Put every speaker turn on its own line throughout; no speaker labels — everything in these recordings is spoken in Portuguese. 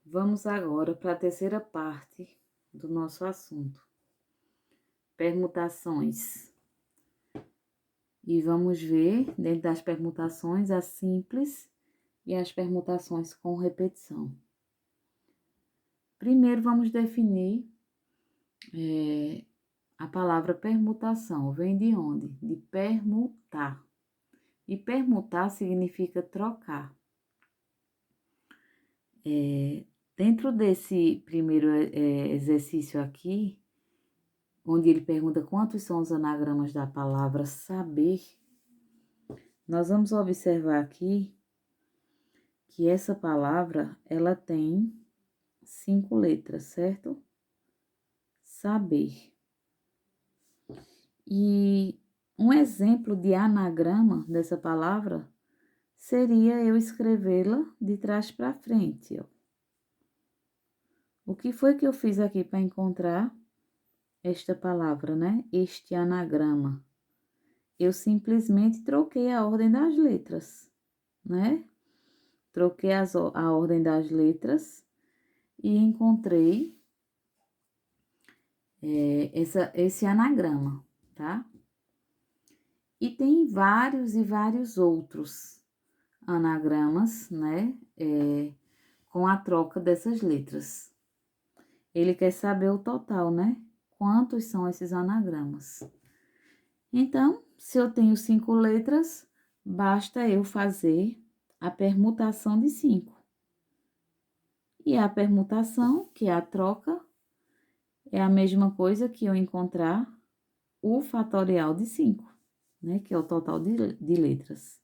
Vamos agora para a terceira parte do nosso assunto, permutações. E vamos ver, dentro das permutações, as simples e as permutações com repetição. Primeiro, vamos definir a palavra permutação. Vem de onde? De permutar. E permutar significa trocar. Dentro desse primeiro exercício aqui, onde ele pergunta quantos são os anagramas da palavra saber, nós vamos observar aqui que essa palavra, ela tem 5 letras, certo? Saber. E um exemplo de anagrama dessa palavra seria eu escrevê-la de trás para frente, ó. O que foi que eu fiz aqui para encontrar esta palavra, né? Este anagrama. Eu simplesmente troquei a ordem das letras, né? Troquei a ordem das letras e encontrei esse anagrama, tá? E tem vários e vários outros anagramas, né? Com a troca dessas letras. Ele quer saber o total, né? Quantos são esses anagramas? Então, se eu tenho 5 letras, basta eu fazer a permutação de 5. E a permutação, que é a troca, é a mesma coisa que eu encontrar o fatorial de 5, né? Que é o total de letras.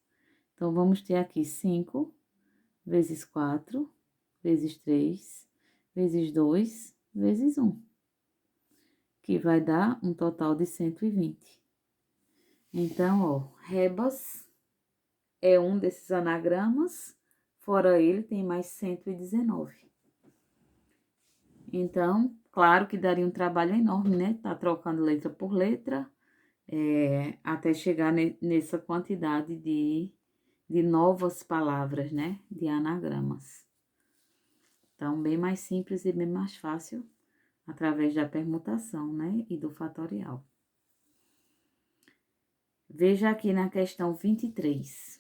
Então, vamos ter aqui 5 vezes 4, vezes 3, vezes 2, vezes 1, que vai dar um total de 120. Então, ó, rebas é um desses anagramas, fora ele tem mais 119. Então, claro que daria um trabalho enorme, né? Tá trocando letra por letra, até chegar nessa quantidade de novas palavras, né? De anagramas. Então, bem mais simples e bem mais fácil através da permutação, né? E do fatorial. Veja aqui na questão 23.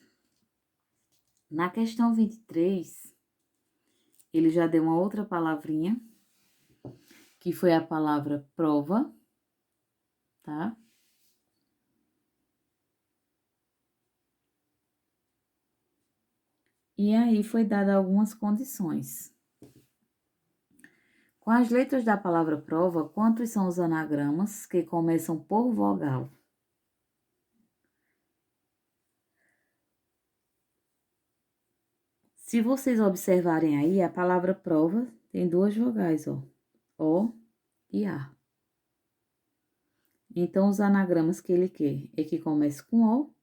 Na questão 23, ele já deu uma outra palavrinha, que foi a palavra prova, tá? E aí foi dada algumas condições. Com as letras da palavra prova, quantos são os anagramas que começam por vogal? Se vocês observarem aí, a palavra prova tem 2 vogais, ó. O e A. Então, os anagramas que ele quer é que comece com O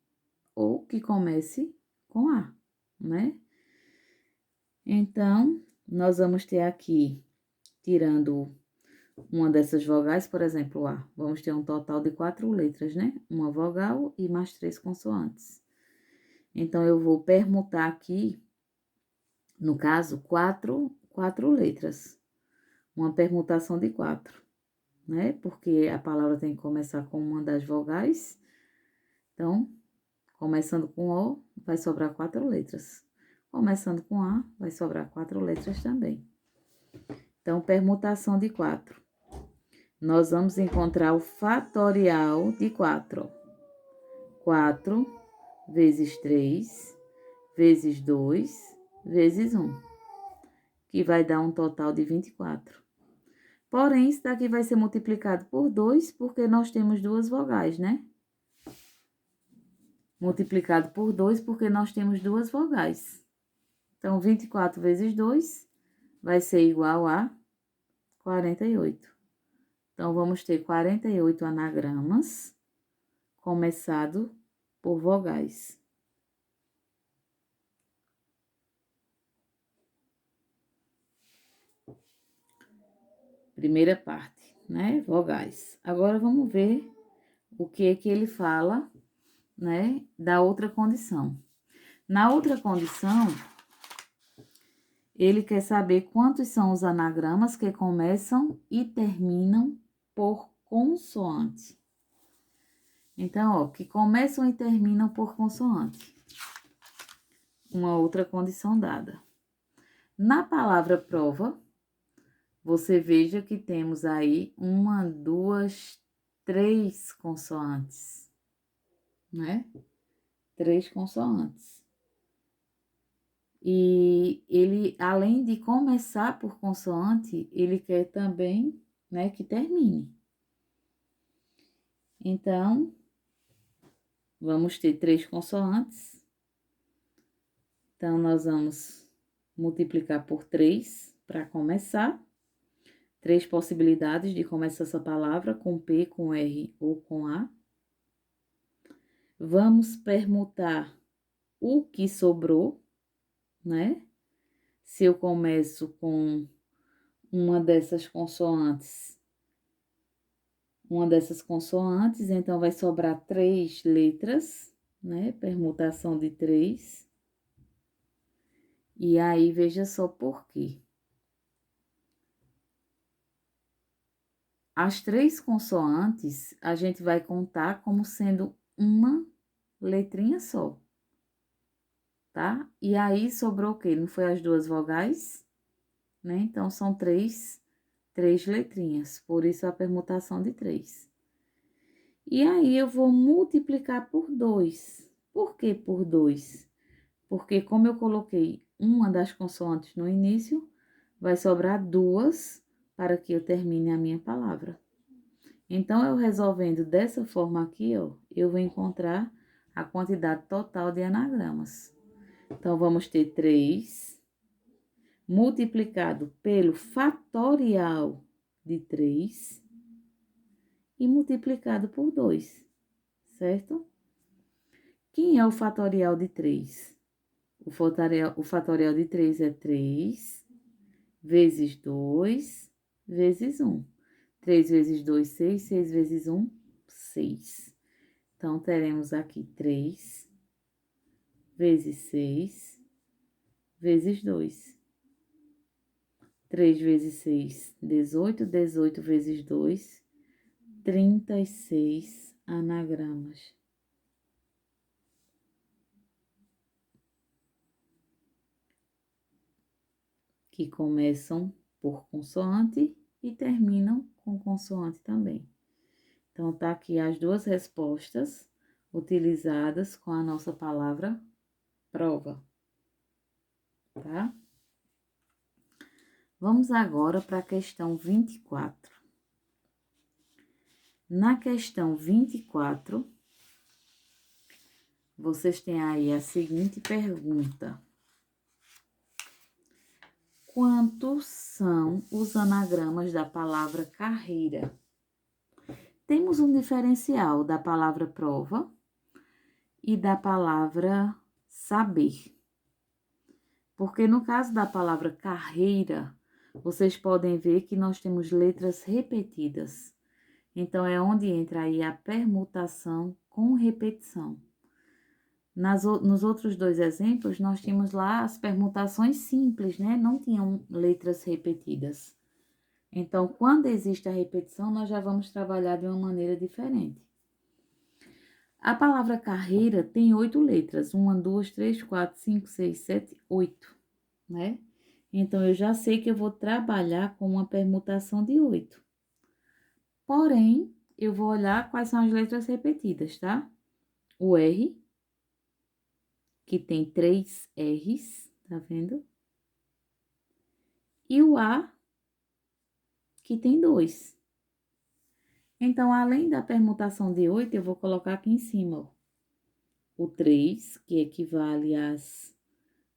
ou que comece com A, né? Então, nós vamos ter aqui, tirando uma dessas vogais, por exemplo, A, vamos ter um total de 4 letras, né? Uma vogal e mais 3 consoantes. Então, eu vou permutar aqui, no caso, quatro letras. Uma permutação de 4, né? Porque a palavra tem que começar com uma das vogais. Então, começando com O, vai sobrar 4 letras. Começando com A, vai sobrar 4 letras também. Então, permutação de 4. Nós vamos encontrar o fatorial de 4. 4 vezes 3, vezes 2, vezes 1, que vai dar um total de 24. Porém, isso daqui vai ser multiplicado por 2, porque nós temos 2 vogais, né? Multiplicado por 2, porque nós temos 2 vogais. Então, 24 vezes 2 vai ser igual a 48. Então, vamos ter 48 anagramas, começado por vogais. Primeira parte, né? Vogais. Agora, vamos ver o que é que ele fala, né? Da outra condição. Na outra condição, Ele quer saber quantos são os anagramas que começam e terminam por consoante. Então, ó, que começam e terminam por consoante. Uma outra condição dada. Na palavra prova, você veja que temos aí 1, 2, 3 consoantes, né? 3 consoantes. E ele, além de começar por consoante, ele quer também, né, que termine. Então, vamos ter 3 consoantes. Então, nós vamos multiplicar por 3 para começar. 3 possibilidades de começar essa palavra, com P, com R ou com A. Vamos permutar o que sobrou, né? Se eu começo com uma dessas consoantes, então vai sobrar 3 letras, né? Permutação de 3. E aí, veja só por quê. As 3 consoantes, a gente vai contar como sendo uma letrinha só, tá? E aí, sobrou o quê? Não foi as 2 vogais, né? Então, são 3 letrinhas, por isso a permutação de 3. E aí, eu vou multiplicar por 2. Por que por 2? Porque como eu coloquei uma das consoantes no início, vai sobrar 2 para que eu termine a minha palavra. Então, eu resolvendo dessa forma aqui, ó, eu vou encontrar a quantidade total de anagramas. Então, vamos ter 3 multiplicado pelo fatorial de 3 e multiplicado por 2, certo? Quem é o fatorial de 3? O fatorial de 3 é 3 vezes 2 vezes 1. 3 vezes 2, 6. 6 vezes 1, 6. Então, teremos aqui 3 vezes 6 vezes 2. 3 vezes 6, 18. 18 vezes 2, 36 anagramas. Que começam por consoante e terminam com consoante também. Então, tá aqui as 2 respostas utilizadas com a nossa palavra prova, tá? Vamos agora para a questão 24. Na questão 24, vocês têm aí a seguinte pergunta: quantos são os anagramas da palavra carreira? Temos um diferencial da palavra prova e da palavra saber. Porque no caso da palavra carreira, vocês podem ver que nós temos letras repetidas. Então, é onde entra aí a permutação com repetição. Nos outros 2 exemplos, nós tínhamos lá as permutações simples, né? Não tinham letras repetidas. Então, quando existe a repetição, nós já vamos trabalhar de uma maneira diferente. A palavra carreira tem 8 letras. 1, 2, 3, 4, 5, 6, 7, 8, né? Então, eu já sei que eu vou trabalhar com uma permutação de 8. Porém, eu vou olhar quais são as letras repetidas, tá? O R, que tem 3 R's, tá vendo? E o A, que tem 2. Então, além da permutação de 8, eu vou colocar aqui em cima, ó, o 3, que equivale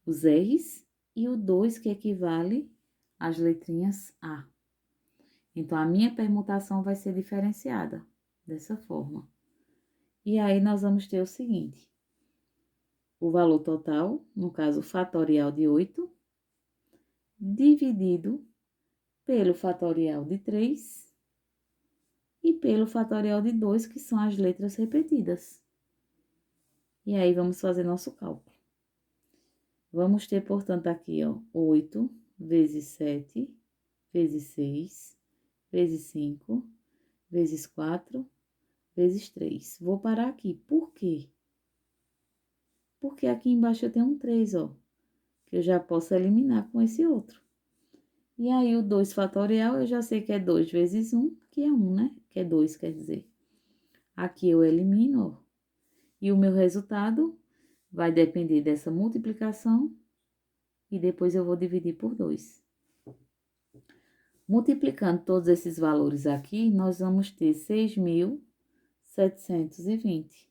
os R's, e o 2, que equivale às letrinhas A. Então, a minha permutação vai ser diferenciada dessa forma. E aí, nós vamos ter o seguinte: o valor total, no caso, o fatorial de 8, dividido pelo fatorial de 3 e pelo fatorial de 2, que são as letras repetidas. E aí, vamos fazer nosso cálculo. Vamos ter, portanto, aqui, ó, 8 vezes 7, vezes 6, vezes 5, vezes 4, vezes 3. Vou parar aqui. Por quê? Porque aqui embaixo eu tenho um 3, ó, que eu já posso eliminar com esse outro. E aí, o 2 fatorial, eu já sei que é 2 vezes 1, que é 1, né? Que é 2, quer dizer. Aqui eu elimino, ó. E o meu resultado vai depender dessa multiplicação e depois eu vou dividir por 2. Multiplicando todos esses valores aqui, nós vamos ter 6.720,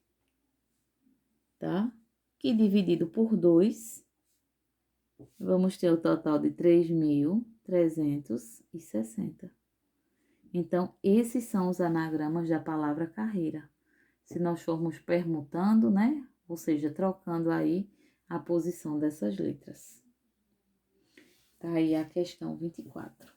tá? Que dividido por 2, vamos ter o total de 3.360. Então, esses são os anagramas da palavra carreira. Se nós formos permutando, né? Ou seja, trocando aí a posição dessas letras. Tá aí a questão 24.